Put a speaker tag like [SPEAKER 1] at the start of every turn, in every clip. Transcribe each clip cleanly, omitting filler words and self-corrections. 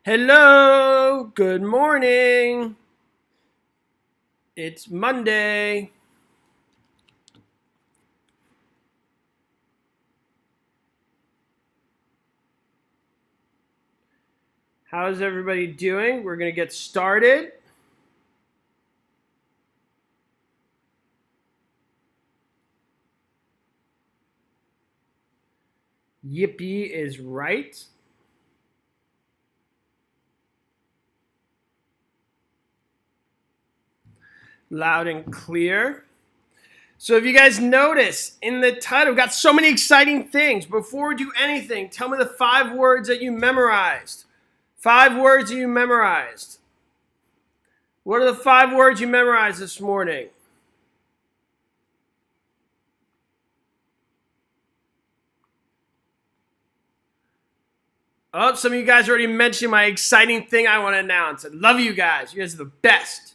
[SPEAKER 1] Hello, good morning. It's Monday. How's everybody doing? We're going to get started. Yippee is right. Loud and clear. So if you guys notice in the title, we've got so many exciting things. Before we do anything, tell me the 5 words that you memorized. 5 words that you memorized. What are the 5 words you memorized this morning? Oh, some of you guys already mentioned my exciting thing I want to announce. I love you guys. You guys are the best.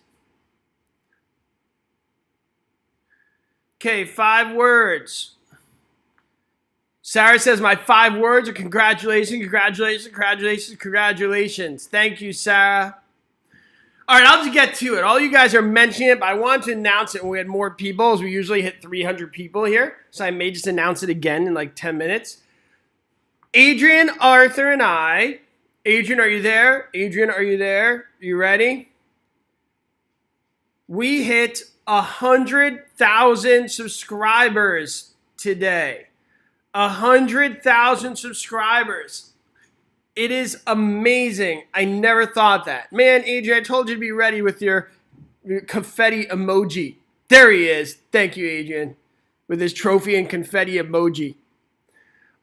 [SPEAKER 1] Okay, 5 words. Sarah says my 5 words are congratulations, congratulations, congratulations, congratulations. Thank you, Sarah. All right, I'll just get to it. All you guys are mentioning it, but I wanted to announce it when we had more people, as we usually hit 300 people here. So I may just announce it again in like 10 minutes. Adrian, Arthur, and I. Adrian, are you there? Adrian, are you there? You ready? We hit 100,000 subscribers today. 100,000 subscribers. It is amazing. I never thought that. Man, Adrian, I told you to be ready with your confetti emoji. There he is. Thank you, Adrian, with his trophy and confetti emoji.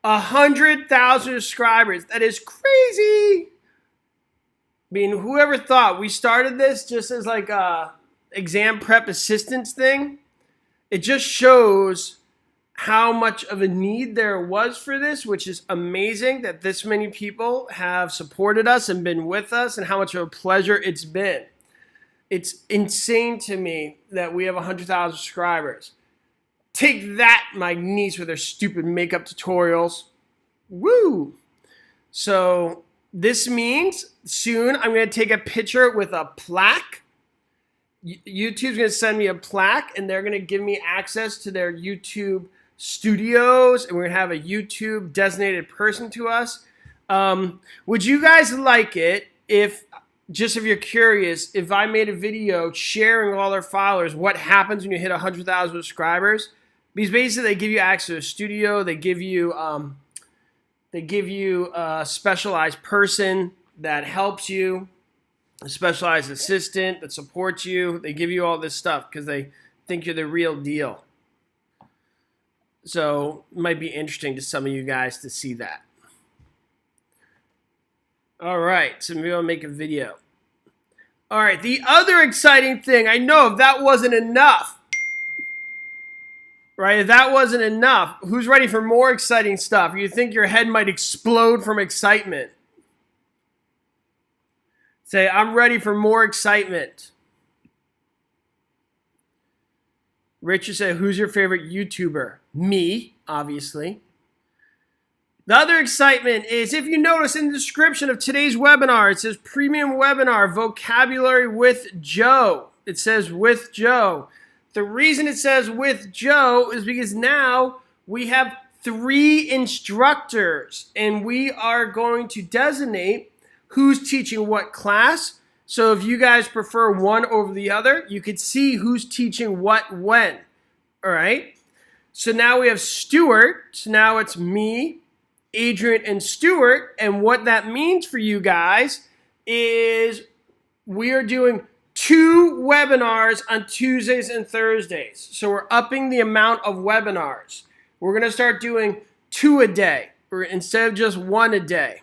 [SPEAKER 1] 100,000 subscribers. That is crazy. I mean, whoever thought we started this just as like a exam prep assistance thing? It just shows how much of a need there was for this, which is amazing that this many people have supported us and been with us, and how much of a pleasure it's been. It's insane to me that we have 100,000 subscribers. Take that, my niece with her stupid makeup tutorials. Woo! So this means soon I'm going to take a picture with a plaque. YouTube's going to send me a plaque, and they're going to give me access to their YouTube studios, and we're going to have a YouTube designated person to us. Would you guys like it if, just if you're curious, if I made a video sharing all our followers what happens when you hit 100,000 subscribers? Because basically they give you access to a studio, they give you a specialized person that helps you, a specialized assistant that supports you. They give you all this stuff because they think you're the real deal. So it might be interesting to some of you guys to see that. All right, so maybe I'll make a video. All right, the other exciting thing, I know if that wasn't enough, right? If that wasn't enough, who's ready for more exciting stuff? You think your head might explode from excitement? Say, I'm ready for more excitement. Richard said, who's your favorite YouTuber? Me, obviously. The other excitement is, if you notice in the description of today's webinar, it says premium webinar, vocabulary with Joe. It says with Joe. The reason it says with Joe is because now we have 3 instructors, and we are going to designate who's teaching what class. So if you guys prefer one over the other, you could see who's teaching what when. All right. So now we have Stuart. So now it's me, Adrian, and Stuart. And what that means for you guys is we are doing 2 webinars on Tuesdays and Thursdays. So we're upping the amount of webinars. We're going to start doing 2 a day instead of just 1 a day.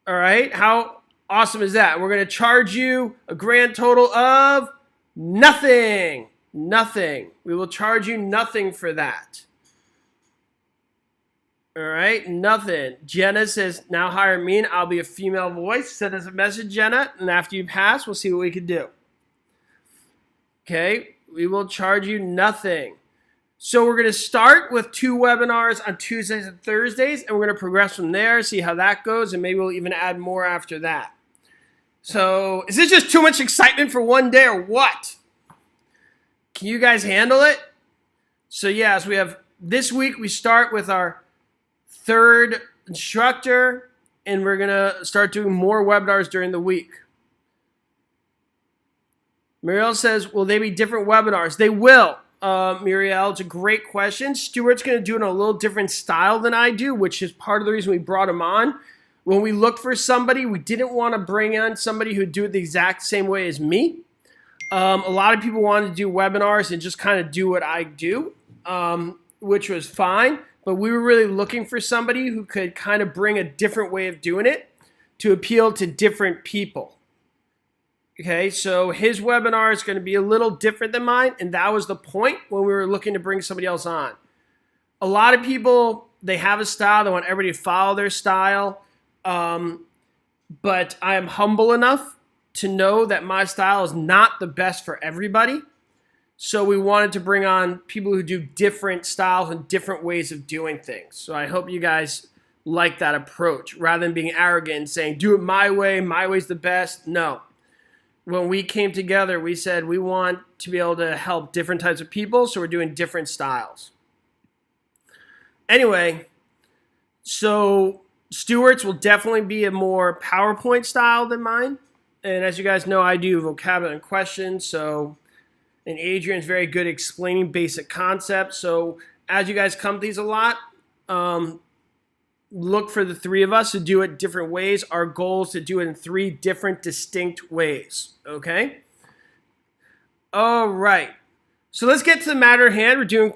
[SPEAKER 1] All right, how awesome is that? We're going to charge you a grand total of nothing. Nothing. We will charge you nothing for that. All right, nothing. Jenna says, now hire me and I'll be a female voice. Send us a message, Jenna, and after you pass, we'll see what we can do. Okay, we will charge you nothing. So we're going to start with 2 webinars on Tuesdays and Thursdays, and we're going to progress from there, see how that goes, and maybe we'll even add more after that. So is this just too much excitement for one day or what? Can you guys handle it? So yes, we have this week we start with our 3rd instructor, and we're going to start doing more webinars during the week. Muriel says, will they be different webinars? They will. Muriel, it's a great question. Stuart's going to do it in a little different style than I do, which is part of the reason we brought him on. When we looked for somebody, we didn't want to bring on somebody who'd do it the exact same way as me. A lot of people wanted to do webinars and just kind of do what I do, which was fine. But we were really looking for somebody who could kind of bring a different way of doing it to appeal to different people. Okay, so his webinar is going to be a little different than mine, and that was the point when we were looking to bring somebody else on. A lot of people, they have a style, they want everybody to follow their style, but I am humble enough to know that my style is not the best for everybody, so we wanted to bring on people who do different styles and different ways of doing things. So I hope you guys like that approach, rather than being arrogant and saying, do it my way's the best. No. When we came together, we said we want to be able to help different types of people, so we're doing different styles. Anyway, so Stuart's will definitely be a more PowerPoint style than mine. And as you guys know, I do vocabulary and questions, and Adrian's very good at explaining basic concepts. So as you guys come to these a lot, look for the 3 of us to do it different ways. Our goal is to do it in 3 different distinct ways, okay? All right. So let's get to the matter at hand. We're doing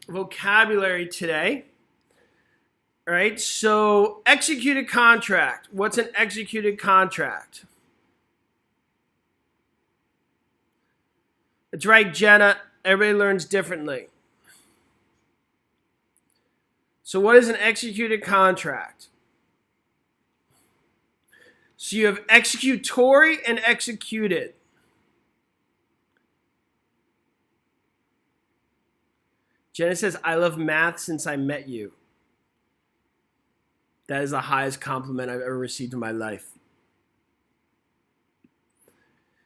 [SPEAKER 1] vocabulary today. All right, so executed contract. What's an executed contract? That's right, Jenna. Everybody learns differently. So what is an executed contract? So you have executory and executed. Jenna says, I love math since I met you. That is the highest compliment I've ever received in my life.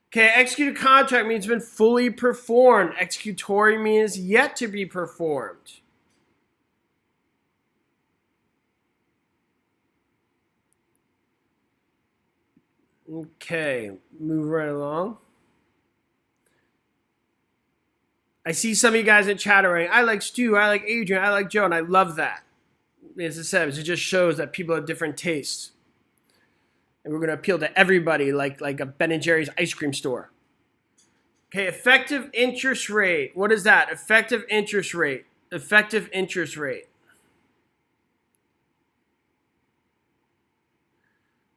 [SPEAKER 1] Okay, executed contract means been fully performed. Executory means yet to be performed. Okay, move right along. I see some of you guys in chat already. I like Stu, I like Adrian, I like Joe, and I love that. As I said, it just shows that people have different tastes. And we're going to appeal to everybody like a Ben & Jerry's ice cream store. Okay, effective interest rate. What is that? Effective interest rate. Effective interest rate.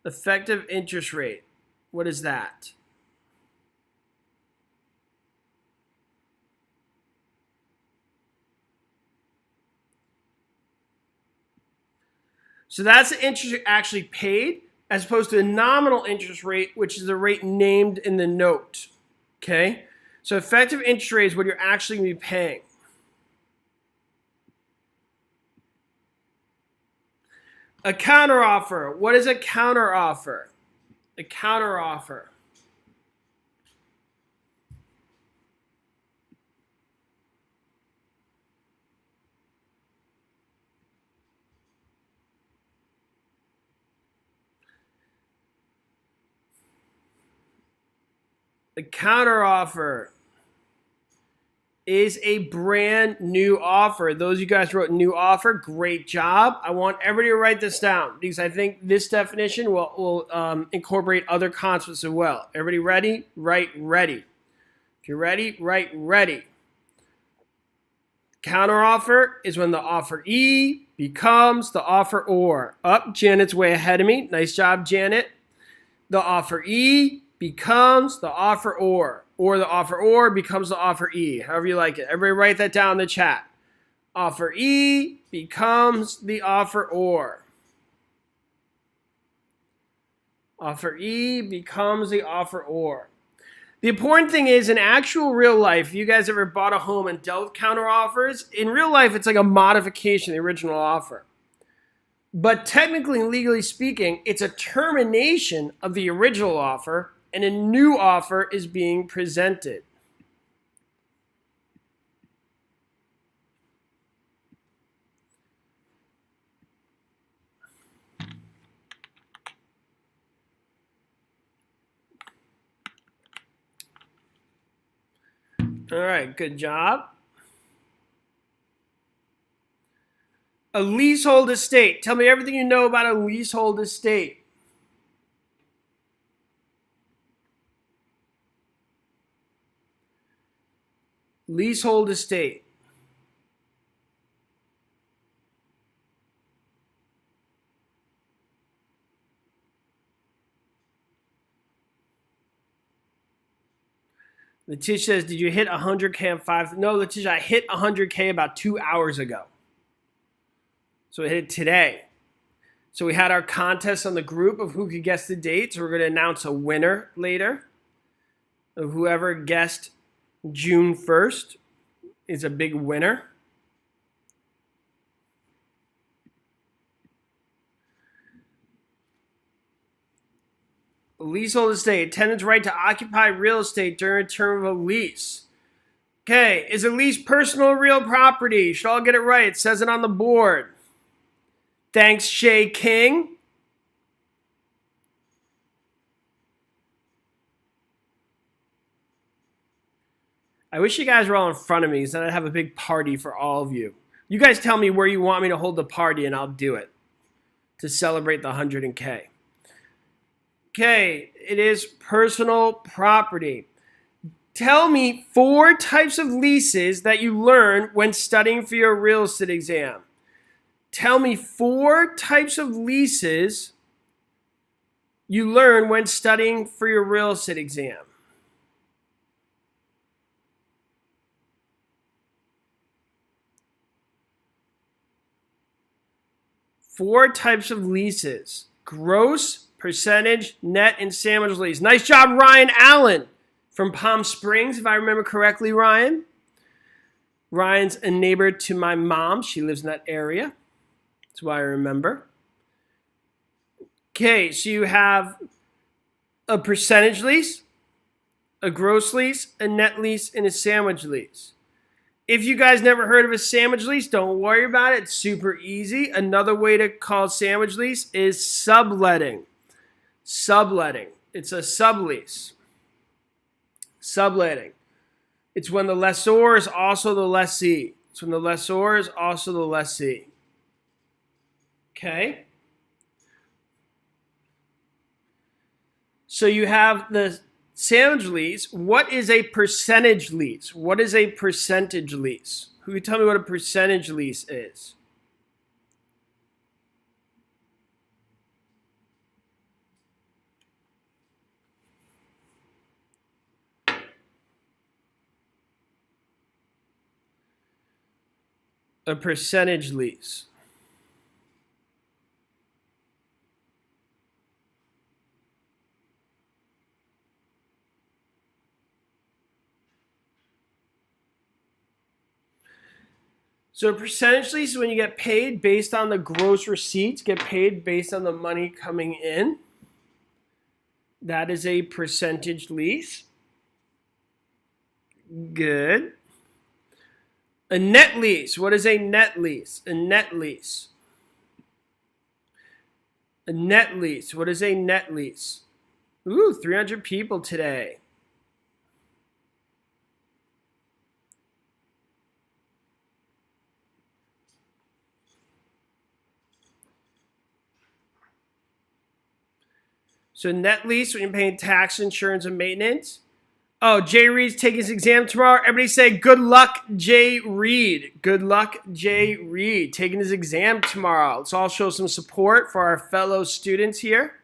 [SPEAKER 1] Effective interest rate. What is that? So that's the interest actually paid, as opposed to a nominal interest rate, which is the rate named in the note. Okay? So effective interest rate is what you're actually going to be paying. A counteroffer. What is a counteroffer? A counteroffer. A counteroffer is a brand new offer. Those of you guys wrote new offer, great job. I want everybody to write this down because I think this definition will incorporate other concepts as well. Everybody ready? Write ready. If you're ready, write ready. Counteroffer is when the offeree becomes the offeror. Janet's way ahead of me. Nice job, Janet. The offeree becomes the offeror, or the offeror becomes the offeree, however you like it. Everybody write that down in the chat. Offeree becomes the offeror. Offeree becomes the offeror. The important thing is, in actual real life, if you guys ever bought a home and dealt with counter offers, in real life, it's like a modification of the original offer. But technically and legally speaking, it's a termination of the original offer, and a new offer is being presented. All right, good job. A leasehold estate. Tell me everything you know about a leasehold estate. Leasehold estate. Letitia says, did you hit 100K on 5? No, Letitia, I hit 100K about 2 hours ago. So I hit it today. So we had our contest on the group of who could guess the date. So we're going to announce a winner later. Of whoever guessed June 1st is a big winner. Leasehold estate, tenant's right to occupy real estate during a term of a lease. Okay, is a lease personal or real property? You should all get it right. It says it on the board. Thanks, Shay King. I wish you guys were all in front of me, so I'd have a big party for all of you. You guys tell me where you want me to hold the party, and I'll do it to celebrate the 100K. Okay, it is personal property. Tell me 4 types of leases that you learn when studying for your real estate exam. Tell me 4 types of leases you learn when studying for your real estate exam. Four types of leases: gross, percentage, net, and sandwich lease. Nice job, Ryan Allen from Palm Springs, if I remember correctly, Ryan. Ryan's a neighbor to my mom. She lives in that area. That's why I remember. Okay, so you have a percentage lease, a gross lease, a net lease, and a sandwich lease. If you guys never heard of a sandwich lease, don't worry about it. It's super easy. Another way to call sandwich lease is subletting. Subletting. It's a sublease. Subletting. It's when the lessor is also the lessee. It's when the lessor is also the lessee. Okay? So you have the sandwich lease. What is a percentage lease? What is a percentage lease? Who can tell me what a percentage lease is? A percentage lease. So a percentage lease is when you get paid based on the gross receipts, get paid based on the money coming in. That is a percentage lease. Good. A net lease. What is a net lease? A net lease. A net lease. What is a net lease? Ooh, 300 people today. So net lease when you're paying tax, insurance, and maintenance. Oh, Jay Reed's taking his exam tomorrow. Everybody say good luck, Jay Reed. Good luck, Jay Reed, taking his exam tomorrow. Let's all show some support for our fellow students here.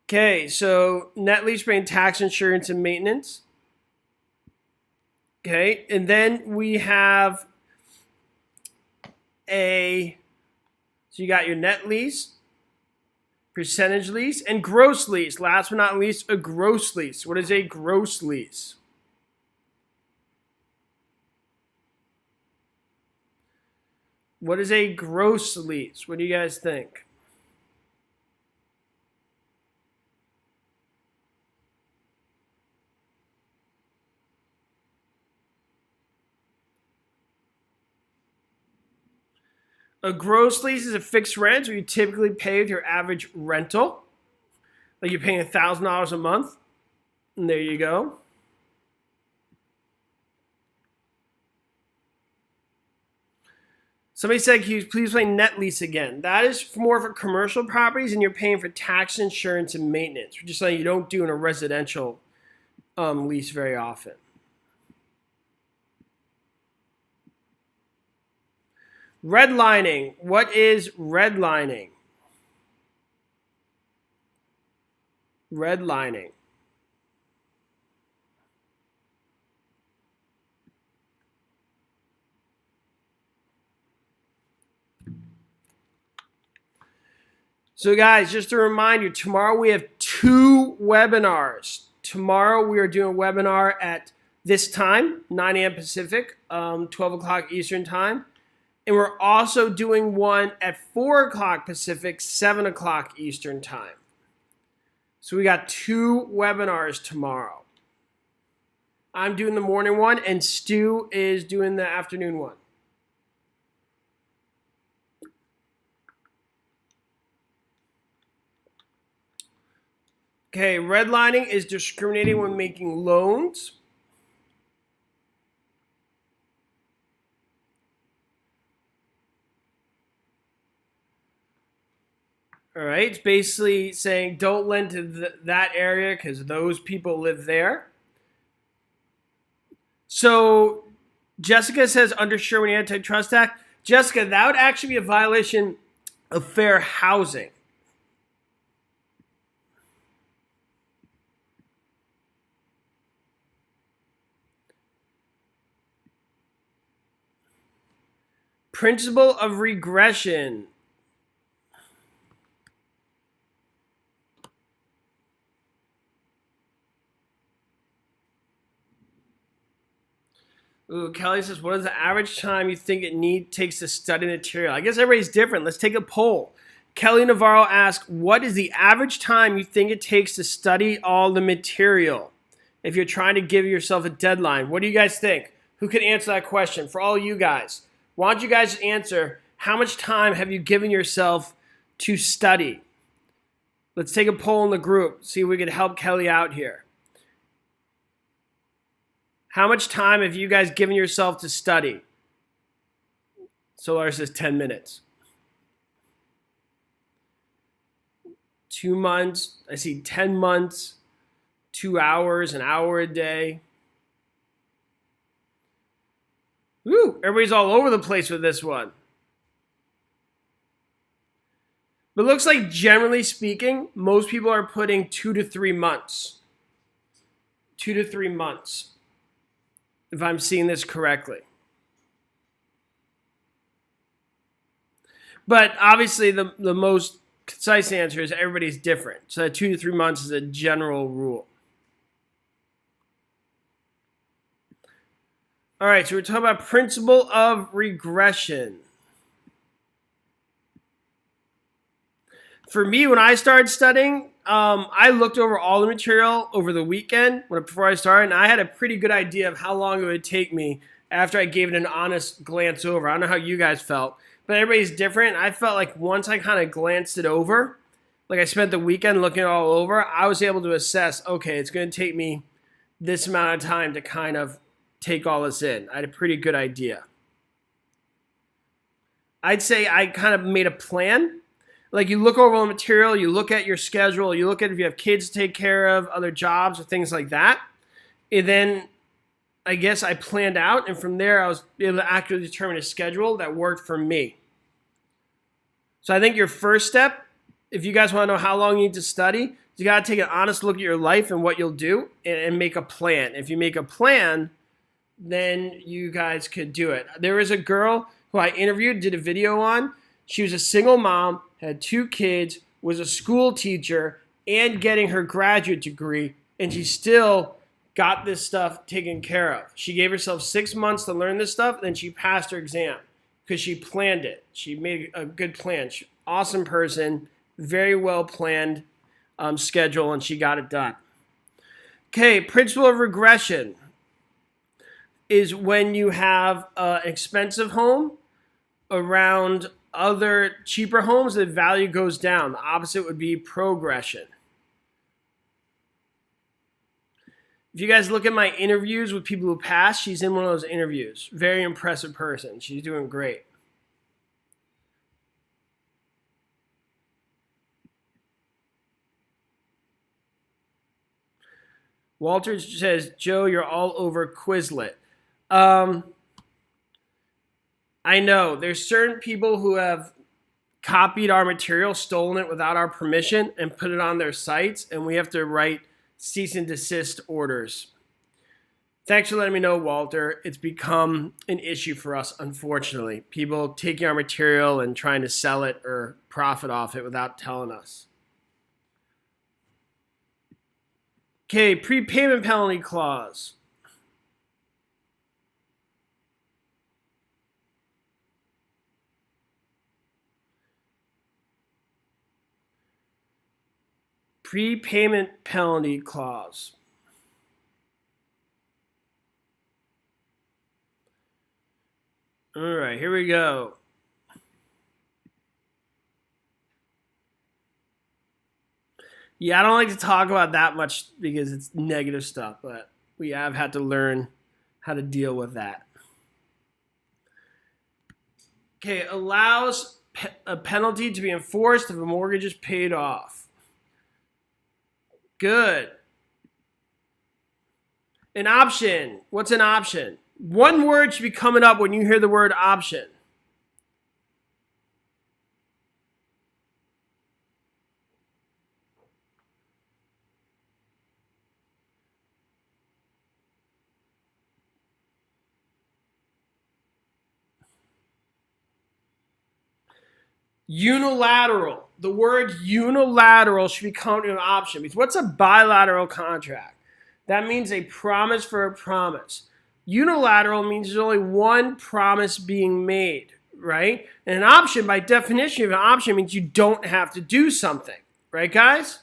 [SPEAKER 1] Okay, so net lease paying tax, insurance, and maintenance. Okay, and then we have so you got your net lease. percentage lease, and gross lease. Last but not least, a gross lease. What is a gross lease? What is a gross lease? What do you guys think? A gross lease is a fixed rent where you typically pay with your average rental. Like you're paying $1,000 a month. And there you go. Somebody said, can you please play net lease again? That is more for commercial properties, and you're paying for tax, insurance, and maintenance. Which is something you don't do in a residential lease very often. Redlining. What is redlining? Redlining. So guys, just a reminder, tomorrow we have 2 webinars. Tomorrow we are doing a webinar at this time, 9 a.m. Pacific, 12 o'clock Eastern time. And we're also doing one at 4 o'clock Pacific, 7 o'clock Eastern time. So we got 2 webinars tomorrow. I'm doing the morning one, and Stu is doing the afternoon one. Okay, redlining is discriminating when making loans. All right, it's basically saying don't lend to that area because those people live there. So Jessica says under Sherman Antitrust Act. Jessica, that would actually be a violation of fair housing. Principle of regression. Ooh, Kelly says, what is the average time you think it takes to study material? I guess everybody's different. Let's take a poll. Kelly Navarro asks, what is the average time you think it takes to study all the material? If you're trying to give yourself a deadline, what do you guys think? Who can answer that question? For all you guys, why don't you guys answer, how much time have you given yourself to study? Let's take a poll in the group, see if we can help Kelly out here. How much time have you guys given yourself to study? Solar says 10 minutes. 2 months. I see 10 months, 2 hours, an hour a day. Woo, everybody's all over the place with this one. But it looks like, generally speaking, most people are putting 2 to 3 months. 2 to 3 months. If I'm seeing this correctly. But obviously the most concise answer is everybody's different. So that 2 to 3 months is a general rule. All right, so we're talking about principle of regression. For me, when I started studying, I looked over all the material over the weekend before I started, and I had a pretty good idea of how long it would take me after I gave it an honest glance over. I don't know how you guys felt, but everybody's different. I felt like once I kind of glanced it over, like I spent the weekend looking it all over, I was able to assess, okay, it's going to take me this amount of time to kind of take all this in. I had a pretty good idea. I'd say I kind of made a plan. Like you look over the material, you look at your schedule, you look at if you have kids to take care of, other jobs or things like that. And then I guess I planned out, and from there I was able to accurately determine a schedule that worked for me. So I think your first step, if you guys want to know how long you need to study, you got to take an honest look at your life and what you'll do and make a plan. If you make a plan, then you guys could do it. There is a girl who I interviewed, did a video on. She was a single mom, had 2 kids, was a school teacher and getting her graduate degree, and she still got this stuff taken care of. She gave herself 6 months to learn this stuff, then she passed her exam because she planned it. She made a good plan. Awesome person, very well planned schedule, and she got it done. Okay, principle of regression is when you have an expensive home around other cheaper homes, the value goes down. The opposite would be progression. If you guys look at my interviews with people who passed, she's in one of those interviews. Very impressive person. She's doing great. Walter says, Joe, you're all over Quizlet. I know. There's certain people who have copied our material, stolen it without our permission, and put it on their sites, and we have to write cease and desist orders. Thanks for letting me know, Walter. It's become an issue for us, unfortunately. People taking our material and trying to sell it or profit off it without telling us. Okay, prepayment penalty clause. Prepayment penalty clause. All right, here we go. Yeah, I don't like to talk about that much because it's negative stuff, but we have had to learn how to deal with that. Okay, allows a penalty to be enforced if a mortgage is paid off. Good. An option. What's an option? One word should be coming up when you hear the word option. Unilateral. The word unilateral should be coming to an option. Because what's a bilateral contract? That means a promise for a promise. Unilateral means there's only one promise being made, right? And an option, by definition of an option, means you don't have to do something, right, guys?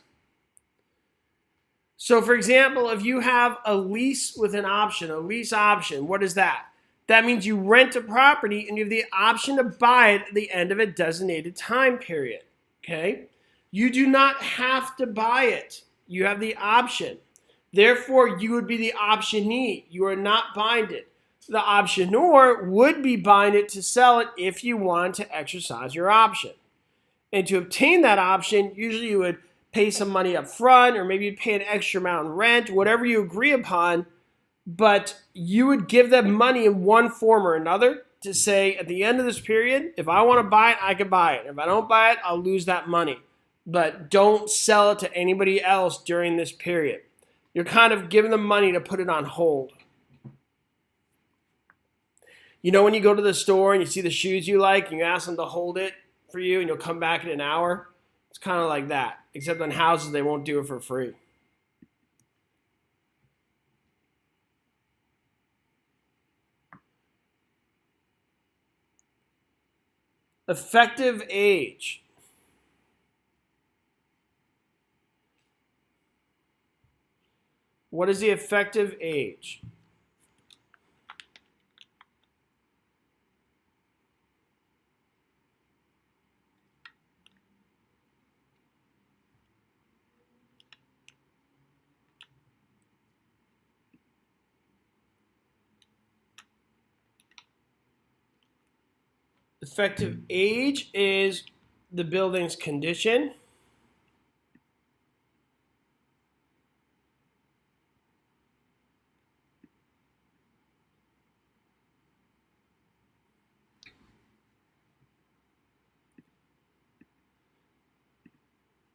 [SPEAKER 1] So, for example, if you have a lease with an option, a lease option, what is that? That means you rent a property and you have the option to buy it at the end of a designated time period, okay? You do not have to buy it. You have the option. Therefore, you would be the optionee. You are not buying it. The optionor would be buying it to sell it if you want to exercise your option. And to obtain that option, usually you would pay some money up front, or maybe you'd pay an extra amount in rent, whatever you agree upon, but you would give them money in one form or another to say, at the end of this period, if I want to buy it, I can buy it. If I don't buy it, I'll lose that money. But don't sell it to anybody else during this period. You're kind of giving them money to put it on hold. You know when you go to the store and you see the shoes you like and you ask them to hold it for you and you'll come back in an hour? It's kind of like that, except on houses they won't do it for free. Effective age. What is the effective age? Effective age is the building's condition.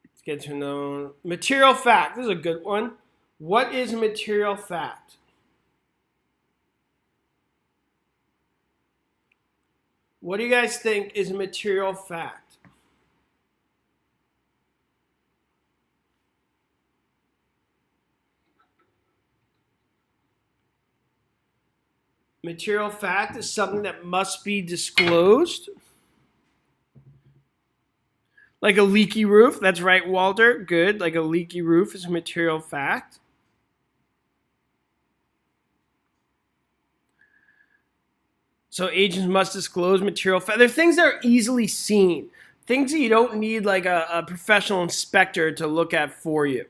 [SPEAKER 1] Let's get to know material fact. This is a good one. What is material fact? What do you guys think is a material fact? Material fact is something that must be disclosed. Like a leaky roof. That's right, Walter. Good. Like a leaky roof is a material fact. So agents must disclose material fact. They're things that are easily seen. Things that you don't need like a professional inspector to look at for you.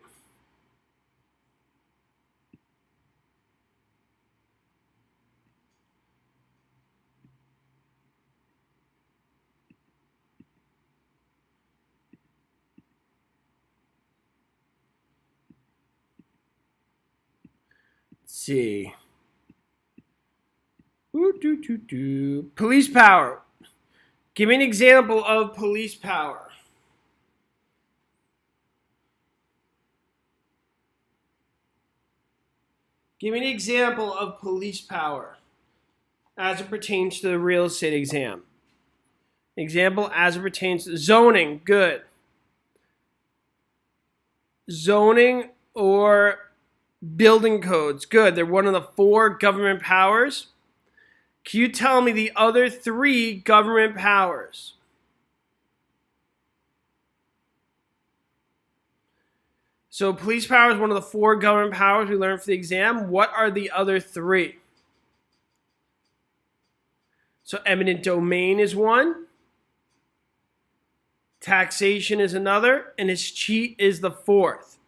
[SPEAKER 1] Let's see. Police power. Give me an example of police power. Give me an example of police power as it pertains to the real estate exam. Example as it pertains to zoning. Good. Zoning or building codes. Good. They're one of the 4 government powers. Can you tell me the other 3 government powers? So police power is one of the 4 government powers we learned for the exam. What are the other 3? So eminent domain is one. Taxation is another. And escheat is the 4th.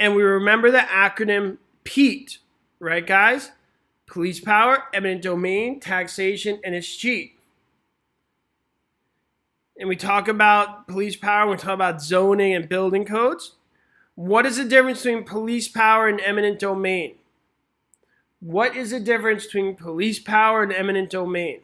[SPEAKER 1] And we remember the acronym PEAT, right, guys? Police power, eminent domain, taxation, and escheat. And we talk about police power, we talk about zoning and building codes. What is the difference between police power and eminent domain? What is the difference between police power and eminent domain?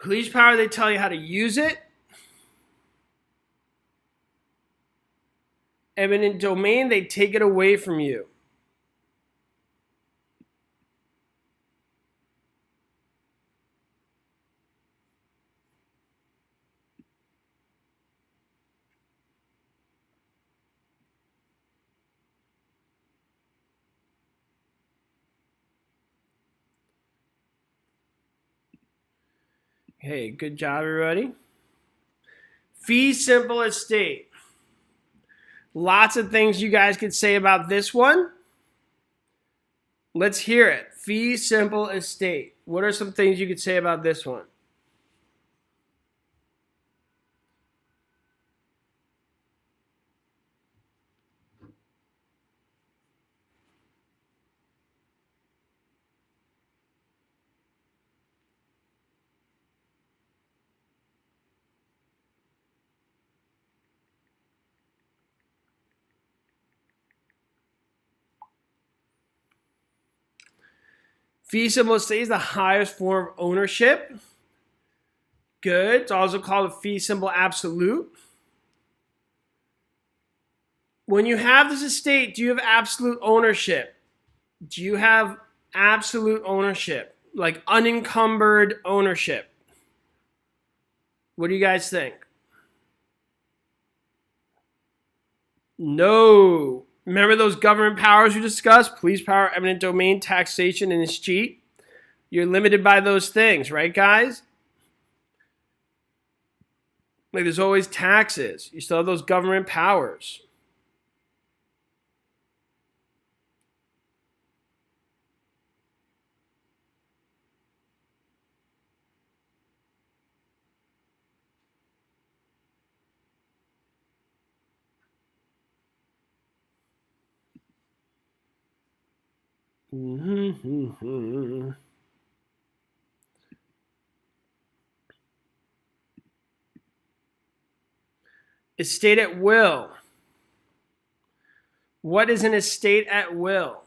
[SPEAKER 1] Police power, they tell you how to use it. Eminent domain, they take it away from you. Hey, good job, everybody. Fee simple estate. Lots of things you guys could say about this one. Let's hear it. Fee simple estate. What are some things you could say about this one? Fee simple estate is the highest form of ownership. Good. It's also called a fee simple absolute. When you have this estate, do you have absolute ownership? Do you have absolute ownership? Like unencumbered ownership? What do you guys think? No. Remember those government powers we discussed? Police power, eminent domain, taxation, and escheat? You're limited by those things, right, guys? Like there's always taxes. You still have those government powers. Estate at will. What is an estate at will?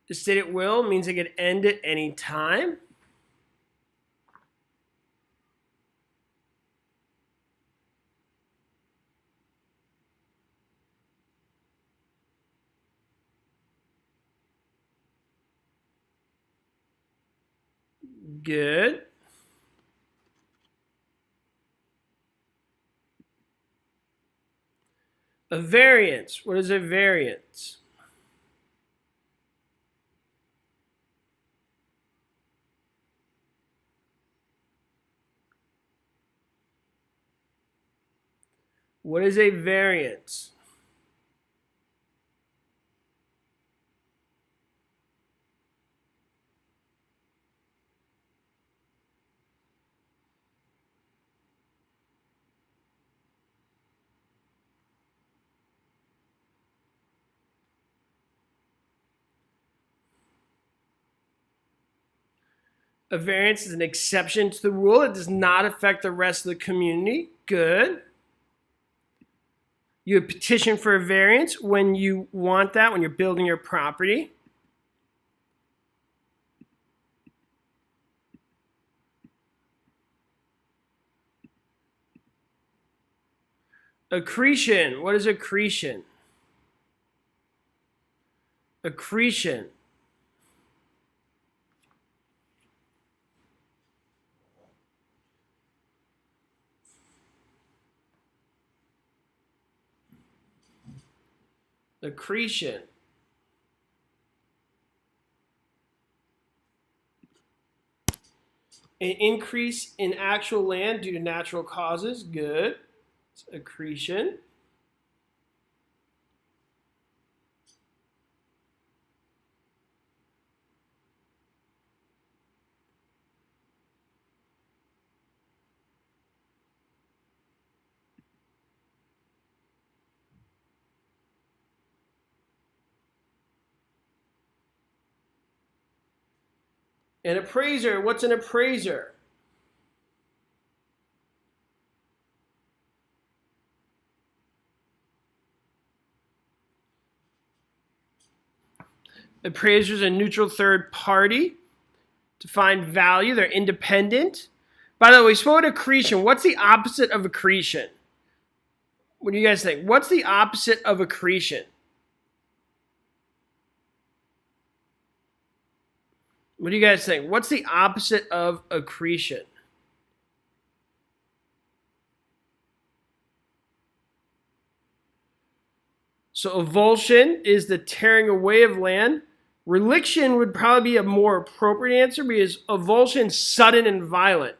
[SPEAKER 1] The state at will means it could end at any time. Good. A variance. What is a variance? What is a variance? A variance is an exception to the rule. It does not affect the rest of the community. Good. You would petition for a variance when you want that, when you're building your property. Accretion. What is accretion? Accretion. Accretion. An increase in actual land due to natural causes. Good. It's accretion. An appraiser. What's an appraiser? Appraiser is a neutral third party to find value. They're independent. By the way, we spoke about accretion. What's the opposite of accretion? What do you guys think? What's the opposite of accretion? What do you guys think? What's the opposite of accretion? So avulsion is the tearing away of land. Reliction would probably be a more appropriate answer because avulsion is sudden and violent.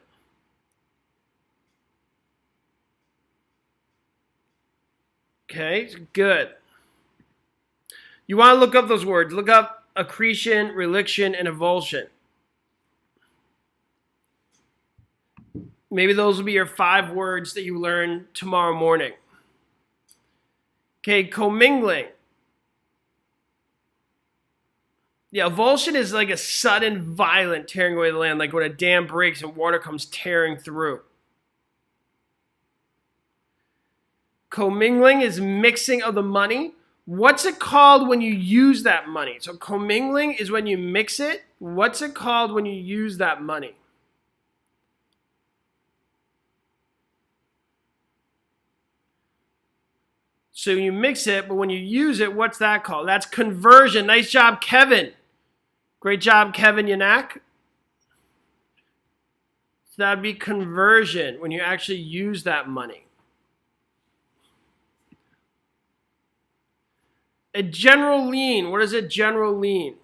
[SPEAKER 1] Okay, good. You want to look up those words. Look up accretion, reliction, and avulsion. Maybe those will be your 5 words that you learn tomorrow morning. Okay, commingling. Yeah, avulsion is like a sudden, violent tearing away the land, like when a dam breaks and water comes tearing through. Commingling is mixing of the money. What's it called when you use that money? So commingling is when you mix it. What's it called when you use that money? So you mix it, but when you use it, what's that called? That's conversion. Nice job, Kevin. Great job, Kevin Yanak. So that would be conversion when you actually use that money. A general lien. What is a general lien?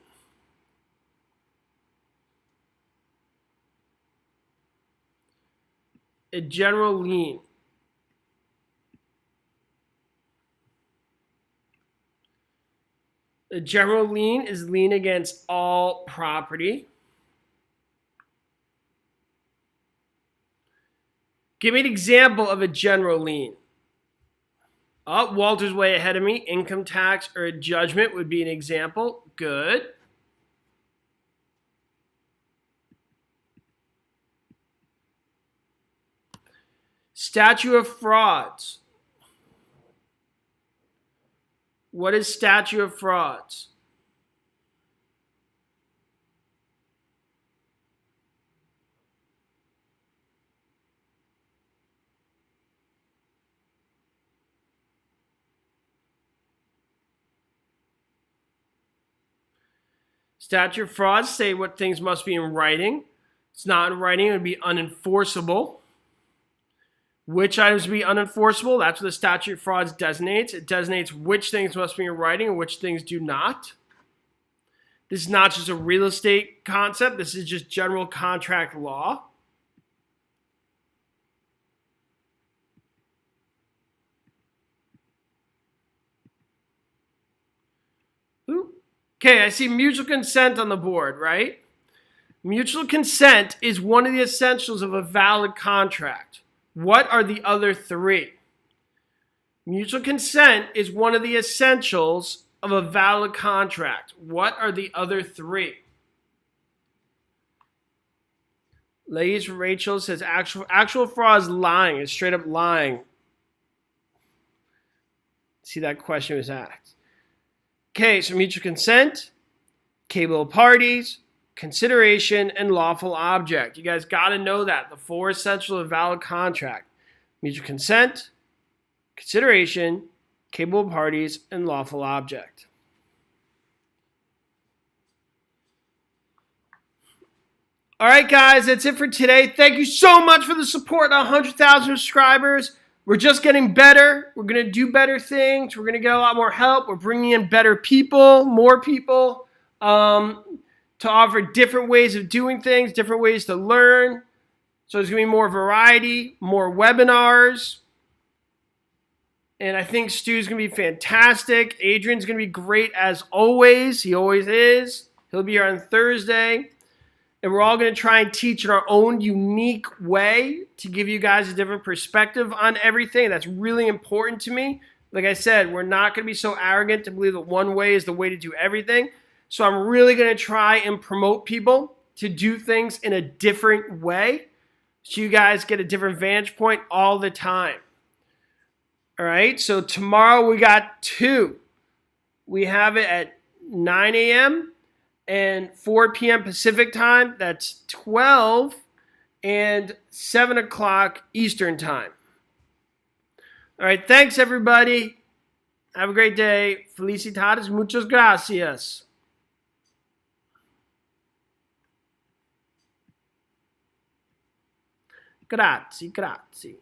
[SPEAKER 1] A general lien. A general lien is lien against all property. Give me an example of a general lien. Oh, Walter's way ahead of me. Income tax or a judgment would be an example. Good. Statute of frauds. What is statute of frauds? Statute frauds say what things must be in writing. It's not in writing, it would be unenforceable. Which items would be unenforceable? That's what the statute frauds designates. It designates which things must be in writing and which things do not. This is not just a real estate concept. This is just general contract law. Okay, I see mutual consent on the board, right? Mutual consent is one of the essentials of a valid contract. What are the other three? Mutual consent is one of the essentials of a valid contract. What are the other three? Ladies from Rachel says actual fraud is lying. It's straight up lying. See, that question was asked. Okay, so mutual consent, capable of parties, consideration, and lawful object. You guys got to know that. The four essentials of a valid contract. Mutual consent, consideration, capable of parties, and lawful object. All right, guys, that's it for today. Thank you so much for the support on 100,000 subscribers. We're just getting better. We're going to do better things. We're going to get a lot more help. We're bringing in better people, more people, to offer different ways of doing things, different ways to learn. So there's going to be more variety, more webinars. And I think Stu's going to be fantastic. Adrian's going to be great as always. He always is. He'll be here on Thursday. And we're all going to try and teach in our own unique way to give you guys a different perspective on everything. That's really important to me. Like I said, we're not going to be so arrogant to believe that one way is the way to do everything. So I'm really going to try and promote people to do things in a different way so you guys get a different vantage point all the time. All right, so tomorrow we got 2. We have it at 9 a.m. and 4 p.m. Pacific time. That's 12 and 7 o'clock Eastern time. All right, thanks, everybody. Have a great day. Felicidades, muchas gracias. Grazie, grazie.